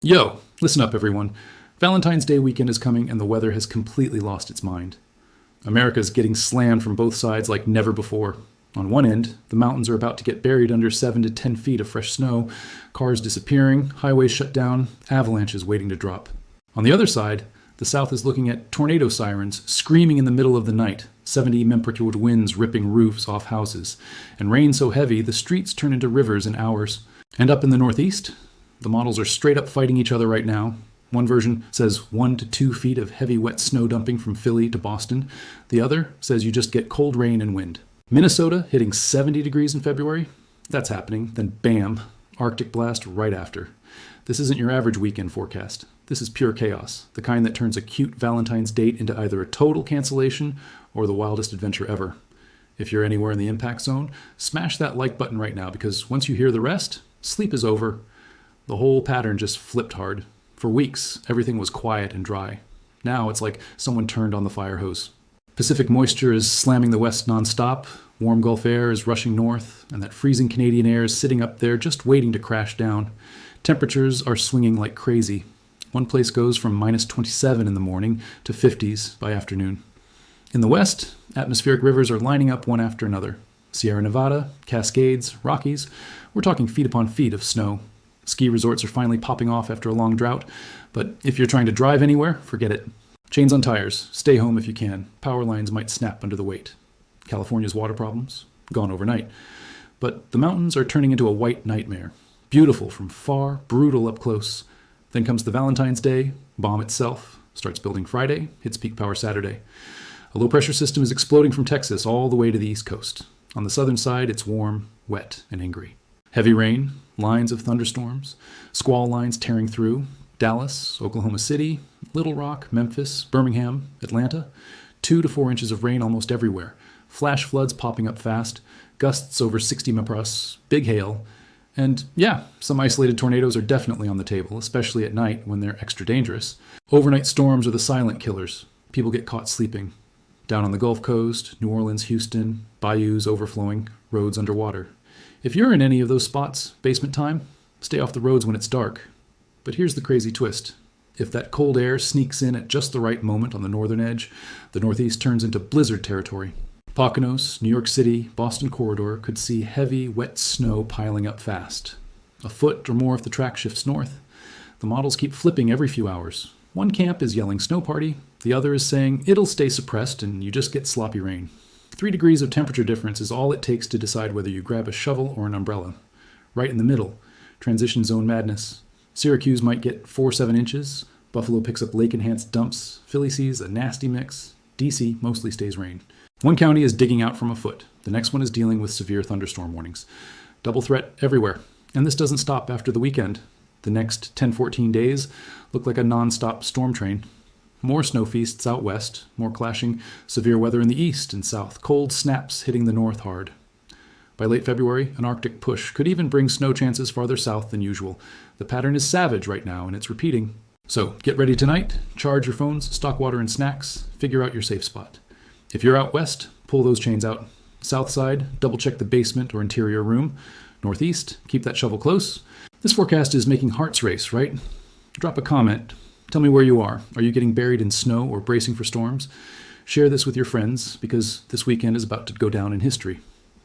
Yo, listen up everyone. Valentine's Day weekend is coming and the weather has completely lost its mind. America's getting slammed from both sides like never before. On one end, the mountains are about to get buried under 7 to 10 feet of fresh snow, cars disappearing, highways shut down, avalanches waiting to drop. On the other side, the south is looking at tornado sirens screaming in the middle of the night, 70 mph winds ripping roofs off houses, and rain so heavy the streets turn into rivers in hours. And up in the northeast, the models are straight up fighting each other right now. One version says 1 to 2 feet of heavy wet snow dumping from Philly to Boston. The other says you just get cold rain and wind. Minnesota hitting 70 degrees in February? That's happening. Then bam, Arctic blast right after. This isn't your average weekend forecast. This is pure chaos, the kind that turns a cute Valentine's date into either a total cancellation or the wildest adventure ever. If you're anywhere in the impact zone, smash that like button right now because once you hear the rest, sleep is over. The whole pattern just flipped hard. For weeks, everything was quiet and dry. Now it's like someone turned on the fire hose. Pacific moisture is slamming the west nonstop, warm Gulf air is rushing north, and that freezing Canadian air is sitting up there just waiting to crash down. Temperatures are swinging like crazy. One place goes from minus 27 in the morning to 50s by afternoon. In the west, atmospheric rivers are lining up one after another. Sierra Nevada, Cascades, Rockies, we're talking feet upon feet of snow. Ski resorts are finally popping off after a long drought, but if you're trying to drive anywhere, forget it. Chains on tires, stay home if you can. Power lines might snap under the weight. California's water problems, gone overnight. But the mountains are turning into a white nightmare. Beautiful from far, brutal up close. Then comes the Valentine's Day, bomb itself, starts building Friday, hits peak power Saturday. A low-pressure system is exploding from Texas all the way to the East Coast. On the southern side, it's warm, wet, and angry. Heavy rain, lines of thunderstorms, squall lines tearing through. Dallas, Oklahoma City, Little Rock, Memphis, Birmingham, Atlanta. 2 to 4 inches of rain almost everywhere. Flash floods popping up fast. Gusts over 60 mph, big hail. And yeah, some isolated tornadoes are definitely on the table, especially at night when they're extra dangerous. Overnight storms are the silent killers. People get caught sleeping. Down on the Gulf Coast, New Orleans, Houston, bayous overflowing, roads underwater. If you're in any of those spots, basement time, stay off the roads when it's dark. But here's the crazy twist. If that cold air sneaks in at just the right moment on the northern edge, the northeast turns into blizzard territory. Poconos, New York City, Boston corridor could see heavy, wet snow piling up fast. A foot or more if the track shifts north. The models keep flipping every few hours. One camp is yelling snow party, the other is saying it'll stay suppressed and you just get sloppy rain. 3 degrees of temperature difference is all it takes to decide whether you grab a shovel or an umbrella. Right in the middle, transition zone madness. Syracuse might get 4-7 inches. Buffalo picks up lake-enhanced dumps. Philly sees a nasty mix. DC mostly stays rain. One county is digging out from a foot. The next one is dealing with severe thunderstorm warnings. Double threat everywhere. And this doesn't stop after the weekend. The next 10-14 days look like a non-stop storm train. More snow feasts out west, more clashing severe weather in the east and south, cold snaps hitting the north hard. By late February, an Arctic push could even bring snow chances farther south than usual. The pattern is savage right now, and it's repeating. So get ready tonight, charge your phones, stock water and snacks, figure out your safe spot. If you're out west, pull those chains out. South side, double check the basement or interior room. Northeast, keep that shovel close. This forecast is making hearts race, right? Drop a comment. Tell me where you are. Are you getting buried in snow or bracing for storms? Share this with your friends because this weekend is about to go down in history.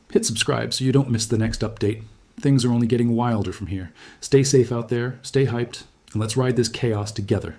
Hit subscribe so you don't miss the next update. Things are only getting wilder from here. Stay safe out there, stay hyped, and let's ride this chaos together.